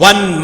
1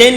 10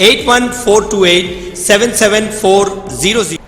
8142877400।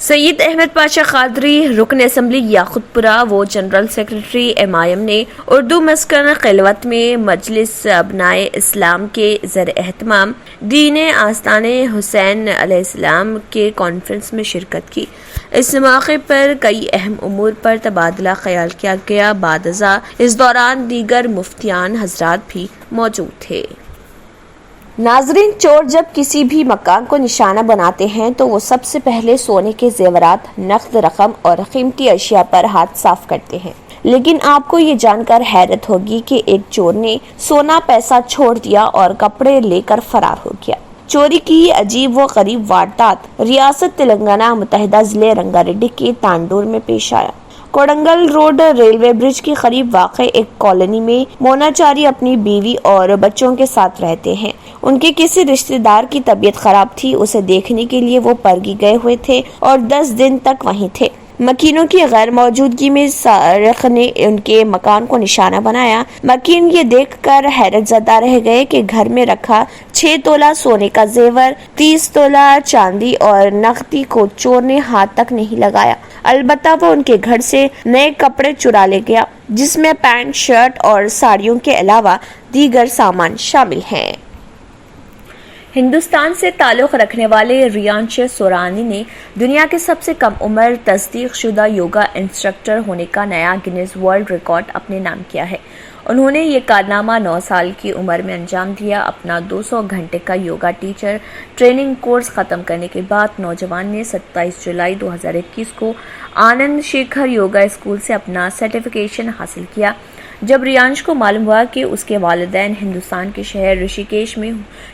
سید احمد پاشا قادری رکن اسمبلی یاقوت پورہ و جنرل سیکرٹری MIM نے اردو مسکن خلوت میں مجلس ابنائے اسلام کے زیر اہتمام دین آستان حسین علیہ السلام کے کانفرنس میں شرکت کی۔ اس موقع پر کئی اہم امور پر تبادلہ خیال کیا گیا۔ بعد ازاں اس دوران دیگر مفتیان حضرات بھی موجود تھے۔ ناظرین، چور جب کسی بھی مکان کو نشانہ بناتے ہیں تو وہ سب سے پہلے سونے کے زیورات، نقد رقم اور قیمتی اشیاء پر ہاتھ صاف کرتے ہیں، لیکن آپ کو یہ جان کر حیرت ہوگی کہ ایک چور نے سونا پیسہ چھوڑ دیا اور کپڑے لے کر فرار ہو گیا۔ چوری کی یہ عجیب و غریب واردات ریاست تلنگانہ متحدہ ضلع رنگا ریڈی کے تانڈور میں پیش آیا۔ کوڑنگل روڈ ریلوے برج کے قریب واقع ایک کالونی میں موناچاری اپنی بیوی اور بچوں کے ساتھ رہتے ہیں۔ ان کے کسی رشتہ دار کی طبیعت خراب تھی، اسے دیکھنے کے لیے وہ پرگی گئے ہوئے تھے اور 10 دن تک وہیں تھے۔ مکینوں کی غیر موجودگی میں سارق نے ان کے مکان کو نشانہ بنایا۔ مکین یہ دیکھ کر حیرت زدہ رہ گئے کہ گھر میں رکھا 6 تولہ سونے کا زیور، 30 تولہ چاندی اور نقدی کو چور نے ہاتھ تک نہیں لگایا۔ البتہ وہ ان کے گھر سے نئے کپڑے چرا لے گیا، جس میں پینٹ، شرٹ اور ساڑیوں کے علاوہ دیگر سامان شامل ہیں۔ ہندوستان سے تعلق رکھنے والے ریانش سورانی نے دنیا کے سب سے کم عمر تصدیق شدہ یوگا انسٹرکٹر ہونے کا نیا گینیز ورلڈ ریکارڈ اپنے نام کیا ہے۔ انہوں نے یہ کارنامہ 9 سال کی عمر میں انجام دیا۔ اپنا 200 گھنٹے کا یوگا ٹیچر ٹریننگ کورس ختم کرنے کے بعد نوجوان نے 27 جولائی 2021 کو آنند شیکھر یوگا اسکول سے اپنا سرٹیفکیشن حاصل کیا۔ جب ریانش کو معلوم ہوا کہ اس کے والدین ہندوستان کے شہر رشیکیش میں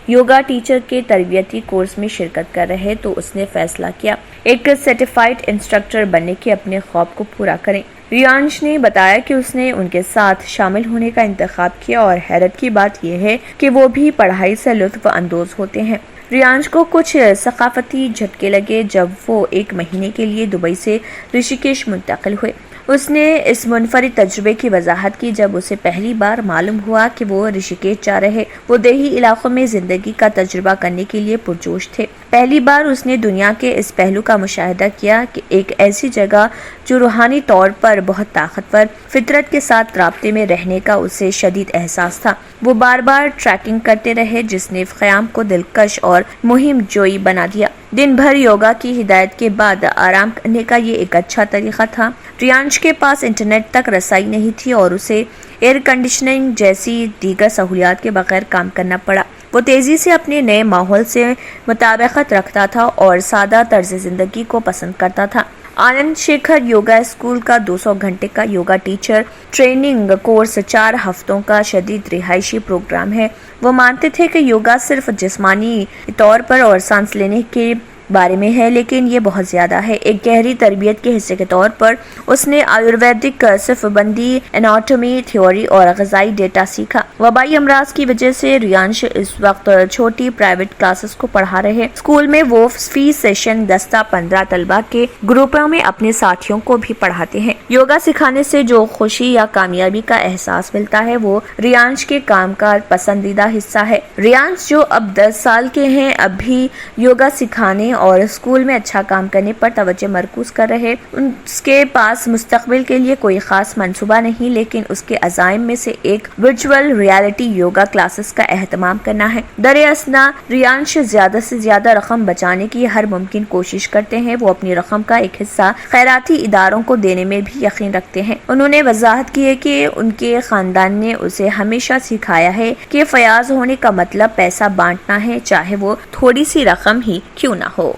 یوگا ٹیچر کے تربیتی کورس میں شرکت کر رہے تو اس نے فیصلہ کیا ایک سرٹیفائیڈ انسٹرکٹر بننے کے اپنے خواب کو پورا کریں۔ ریانش نے بتایا کہ اس نے ان کے ساتھ شامل ہونے کا انتخاب کیا اور حیرت کی بات یہ ہے کہ وہ بھی پڑھائی سے لطف اندوز ہوتے ہیں۔ ریانش کو کچھ ثقافتی جھٹکے لگے جب وہ 1 مہینے کے لیے دبئی سے رشیکیش منتقل ہوئے۔ اس نے اس منفرد تجربے کی وضاحت کی جب اسے پہلی بار معلوم ہوا کہ وہ رشیکیش جا رہے۔ وہ دیہی علاقوں میں زندگی کا تجربہ کرنے کے لیے پرجوش تھے۔ پہلی بار اس نے دنیا کے اس پہلو کا مشاہدہ کیا کہ ایک ایسی جگہ جو روحانی طور پر بہت طاقتور، فطرت کے ساتھ رابطے میں رہنے کا اسے شدید احساس تھا۔ وہ بار بار ٹریکنگ کرتے رہے جس نے قیام کو دلکش اور مہم جوئی بنا دیا۔ دن بھر یوگا کی ہدایت کے بعد آرام کرنے کا یہ ایک اچھا طریقہ تھا۔ ریانش کے پاس انٹرنیٹ تک رسائی نہیں تھی اور اسے ایئر کنڈیشننگ جیسی دیگر سہولیات کے بغیر کام کرنا پڑا۔ وہ تیزی سے اپنے نئے ماحول سے مطابقت رکھتا تھا اور سادہ طرز زندگی کو پسند کرتا تھا۔ آنند شیکھر یوگا اسکول کا 200 گھنٹے کا یوگا ٹیچر ٹریننگ کورس 4 ہفتوں کا شدید رہائشی پروگرام ہے۔ وہ مانتے تھے کہ یوگا صرف جسمانی طور پر اور سانس لینے کے بارے میں ہے، لیکن یہ بہت زیادہ ہے۔ ایک گہری تربیت کے حصے کے طور پر اس نے آیورویدک صف بندی، اناٹومی تھیوری اور غذائی ڈیٹا سیکھا۔ وبائی امراض کی وجہ سے ریانش اس وقت چھوٹی پرائیویٹ کلاسز کو پڑھا رہے۔ اسکول میں وہ فی سیشن 10 تا 15 طلبہ کے گروپوں میں اپنے ساتھیوں کو بھی پڑھاتے ہیں۔ یوگا سکھانے سے جو خوشی یا کامیابی کا احساس ملتا ہے وہ ریانش کے کام کا پسندیدہ حصہ ہے۔ ریانش جو اب 10 سال کے ہیں اب بھی یوگا سکھانے اور اسکول میں اچھا کام کرنے پر توجہ مرکوز کر رہے۔ اس کے پاس مستقبل کے لیے کوئی خاص منصوبہ نہیں، لیکن اس کے عزائم میں سے ایک ورچوئل ریالٹی یوگا کلاسز کا اہتمام کرنا ہے۔ درِ اثنا ریانش زیادہ سے زیادہ رقم بچانے کی ہر ممکن کوشش کرتے ہیں۔ وہ اپنی رقم کا ایک حصہ خیراتی اداروں کو دینے میں بھی یقین رکھتے ہیں۔ انہوں نے وضاحت کی ہے کہ ان کے خاندان نے اسے ہمیشہ سکھایا ہے کہ فیاض ہونے کا مطلب پیسہ بانٹنا ہے، چاہے وہ تھوڑی سی رقم ہی کیوں نہ ہو۔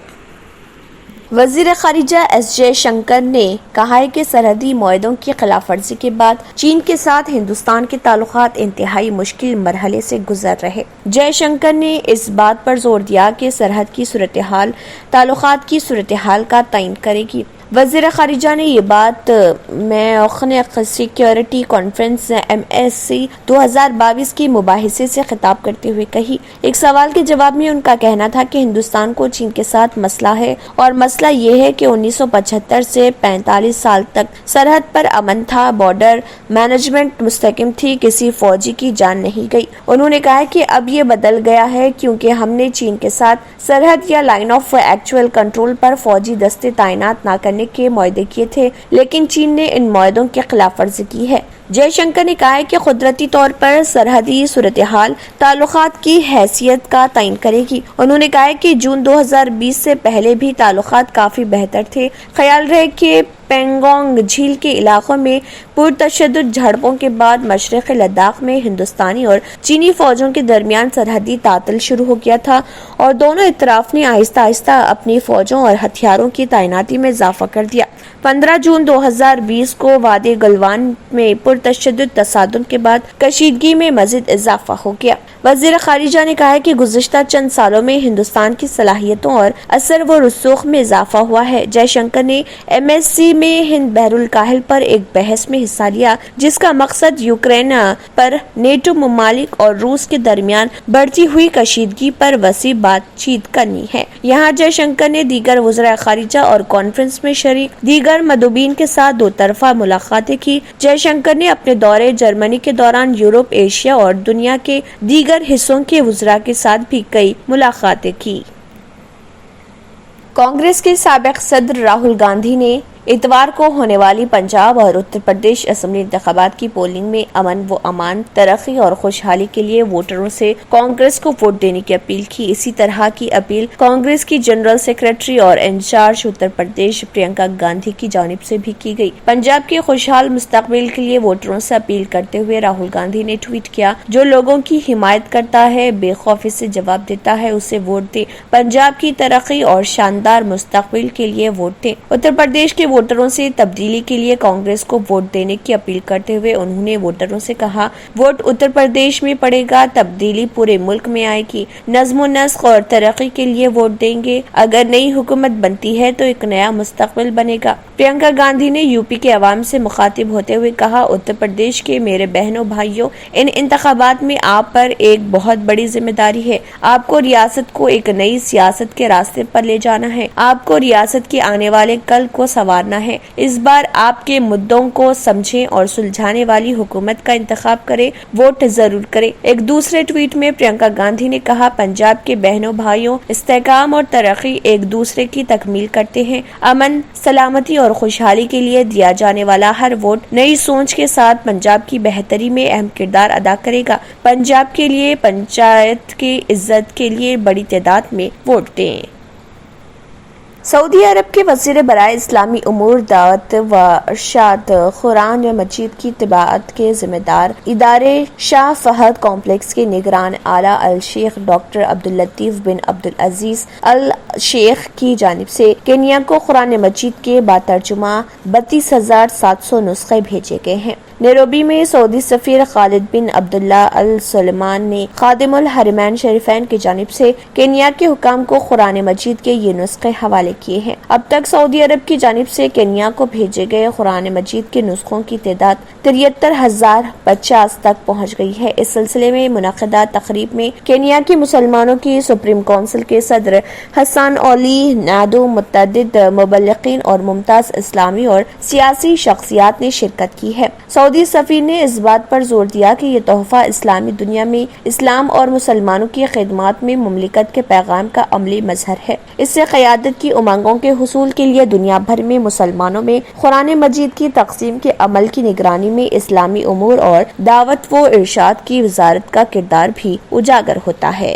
وزیر خارجہ ایس جے شنکر نے کہا ہے کہ سرحدی معاہدوں کی خلاف ورزی کے بعد چین کے ساتھ ہندوستان کے تعلقات انتہائی مشکل مرحلے سے گزر رہے۔ جے شنکر نے اس بات پر زور دیا کہ سرحد کی صورتحال تعلقات کی صورتحال کا تعین کرے گی۔ وزیر خارجہ نے یہ بات میونخ سیکیورٹی کانفرنس MSC 2022 کی مباحثے سے خطاب کرتے ہوئے کہی۔ ایک سوال کے جواب میں ان کا کہنا تھا کہ ہندوستان کو چین کے ساتھ مسئلہ ہے، اور مسئلہ یہ ہے کہ 1975 سے 45 سال تک سرحد پر امن تھا، بارڈر مینجمنٹ مستحکم تھی، کسی فوجی کی جان نہیں گئی۔ انہوں نے کہا کہ اب یہ بدل گیا ہے کیونکہ ہم نے چین کے ساتھ سرحد یا لائن آف ایکچوئل کنٹرول پر فوجی دستے تعینات نہ کرنے کے معاہدے کیے تھے، لیکن چین نے ان معاہدوں کی خلاف ورزی کی ہے۔ جے شنکر نے کہا کہ قدرتی طور پر سرحدی صورتحال تعلقات کی حیثیت کا تعین کرے گی۔ انہوں نے کہا کہ جون 2020 سے پہلے بھی تعلقات کافی بہتر تھے۔ خیال رہے کہ پینگونگ جھیل کے علاقوں میں پرتشدد جھڑپوں کے بعد مشرقی لداخ میں ہندوستانی اور چینی فوجوں کے درمیان سرحدی تعطل شروع ہو گیا تھا، اور دونوں اطراف نے آہستہ آہستہ اپنی فوجوں اور ہتھیاروں کی تعیناتی میں اضافہ کر دیا۔ 15 جون 2020 کو وادی گلوان میں پرتشدد تصادم کے بعد کشیدگی میں مزید اضافہ ہو گیا۔ وزیر خارجہ نے کہا کہ گزشتہ چند سالوں میں ہندوستان کی صلاحیتوں اور اثر و رسوخ میں اضافہ ہوا ہے۔ جے شنکر نے MSC میں ہند بحر الکاہل پر ایک بحث میں حصہ لیا، جس کا مقصد یوکرین پر نیٹو ممالک اور روس کے درمیان بڑھتی ہوئی کشیدگی پر وسیع بات چیت کرنی ہے۔ یہاں جے شنکر نے دیگر وزراء خارجہ اور کانفرنس میں شریک دیگر مندوبین کے ساتھ دو طرفہ ملاقاتیں کی۔ جے شنکر نے اپنے دورے جرمنی کے دوران یورپ، ایشیا اور دنیا کے دیگر حصوں کے وزراء کے ساتھ بھی کئی ملاقاتیں کی۔ کانگریس کے سابق صدر راہل گاندھی نے اتوار کو ہونے والی پنجاب اور اتر پردیش اسمبلی انتخابات کی پولنگ میں امن و امان، ترقی اور خوشحالی کے لیے ووٹروں سے کانگریس کو ووٹ دینے کی اپیل کی۔ اسی طرح کی اپیل کانگریس کی جنرل سیکرٹری اور انچارج اتر پردیش پرینکا گاندھی کی جانب سے بھی کی گئی۔ پنجاب کے خوشحال مستقبل کے لیے ووٹروں سے اپیل کرتے ہوئے راہل گاندھی نے ٹویٹ کیا، جو لوگوں کی حمایت کرتا ہے، بے خوفی سے جواب دیتا ہے، اسے ووٹ دیں۔ پنجاب کی ترقی اور شاندار مستقبل کے لیے ووٹ دیں۔ اتر پردیش کے ووٹروں سے تبدیلی کے لیے کانگریس کو ووٹ دینے کی اپیل کرتے ہوئے انہوں نے ووٹروں سے کہا، ووٹ اتر پردیش میں پڑے گا، تبدیلی پورے ملک میں آئے گی، نظم و نسق اور ترقی کے لیے ووٹ دیں گے۔ اگر نئی حکومت بنتی ہے تو ایک نیا مستقبل بنے گا۔ پرینکا گاندھی نے یوپی کے عوام سے مخاطب ہوتے ہوئے کہا، اتر پردیش کے میرے بہنوں بھائیوں، ان انتخابات میں آپ پر ایک بہت بڑی ذمہ داری ہے۔ آپ کو ریاست کو ایک نئی سیاست کے راستے پر لے جانا ہے، آپ کو ریاست کے آنے والے کل کو سنوارنا ہے۔ اس بار آپ کے مدوں کو سمجھیں اور سلجھانے والی حکومت کا انتخاب کریں، ووٹ ضرور کریں۔ ایک دوسرے ٹویٹ میں پرینکا گاندھی نے کہا، پنجاب کے بہنوں بھائیوں، استحکام اور ترقی ایک دوسرے کی تکمیل کرتے ہیں۔ امن، سلامتی اور خوشحالی کے لیے دیا جانے والا ہر ووٹ نئی سوچ کے ساتھ پنجاب کی بہتری میں اہم کردار ادا کرے گا۔ پنجاب کے لیے، پنچایت کی عزت کے لیے بڑی تعداد میں ووٹ دیں۔ سعودی عرب کے وزیر برائے اسلامی امور، دعوت و ارشاد قرآن مجید کی طباعت کے ذمہ دار ادارے شاہ فہد کمپلیکس کے نگران اعلیٰ الشیخ ڈاکٹر عبداللطیف بن عبدالعزیز الشیخ کی جانب سے کینیا کو قرآن مجید کے باترجمہ 32,700 نسخے بھیجے گئے ہیں۔ نیروبی میں سعودی سفیر خالد بن عبداللہ السلمان نے خادم الحرمین شریفین کی جانب سے کینیا کے حکام کو قرآن مجید کے یہ نسخے حوالے کیے ہیں۔ اب تک سعودی عرب کی جانب سے کینیا کو بھیجے گئے قرآن مجید کے نسخوں کی تعداد 73,050 تک پہنچ گئی ہے۔ اس سلسلے میں منعقدہ تقریب میں کینیا کے مسلمانوں کی سپریم کونسل کے صدر حسان اولی نادو، متعدد مبلغین اور ممتاز اسلامی اور سیاسی شخصیات نے شرکت کی ہے۔ سعودی سفیر نے اس بات پر زور دیا کہ یہ تحفہ اسلامی دنیا میں اسلام اور مسلمانوں کی خدمات میں مملکت کے پیغام کا عملی مظہر ہے۔ اس سے قیادت کی امنگوں کے حصول کے لیے دنیا بھر میں مسلمانوں میں قرآن مجید کی تقسیم کے عمل کی نگرانی میں اسلامی امور اور دعوت و ارشاد کی وزارت کا کردار بھی اجاگر ہوتا ہے۔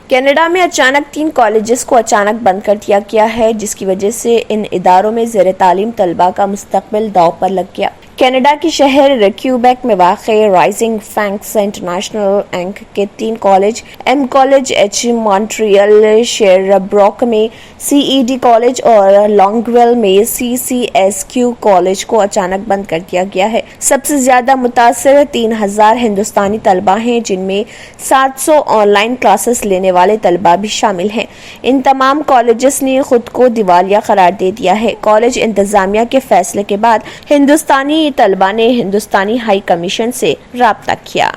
کینیڈا میں اچانک 3 کالجز کو اچانک بند کر دیا گیا ہے، جس کی وجہ سے ان اداروں میں زیر تعلیم طلباء کا مستقبل داؤ پر لگ گیا۔ کینیڈا کے شہر کیوبیک میں واقع رائزنگ فینکس انٹرنیشنل انک کے 3 college, M college H Montreal, Sherbrooke میں سی ای ڈی کالج اور لانگویل میں سی سی ایس کیو کالج کو اچانک بند کر دیا گیا ہے۔ سب سے زیادہ متاثر 3000 ہندوستانی طلبہ ہیں، جن میں 700 آن لائن کلاسز لینے والے طلبہ بھی شامل ہیں۔ ان تمام کالجز نے خود کو دیوالیہ قرار دے دیا ہے۔ کالج انتظامیہ کے فیصلے کے بعد ہندوستانی طلبہ نے ہندوستانی ہائی کمیشن سے رابطہ کیا۔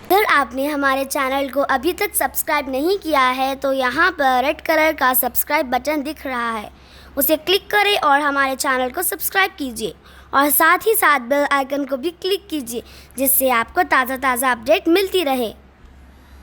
اگر آپ نے ہمارے چینل کو ابھی تک سبسکرائب نہیں کیا ہے تو یہاں پر ریڈ کلر کا سبسکرائب بٹن دکھ رہا ہے، اسے کلک کریں اور ہمارے چینل کو سبسکرائب کیجیے اور ساتھ ہی ساتھ بیل آئیکن کو بھی کلک کیجیے، جس سے آپ کو تازہ اپڈیٹ ملتی رہے۔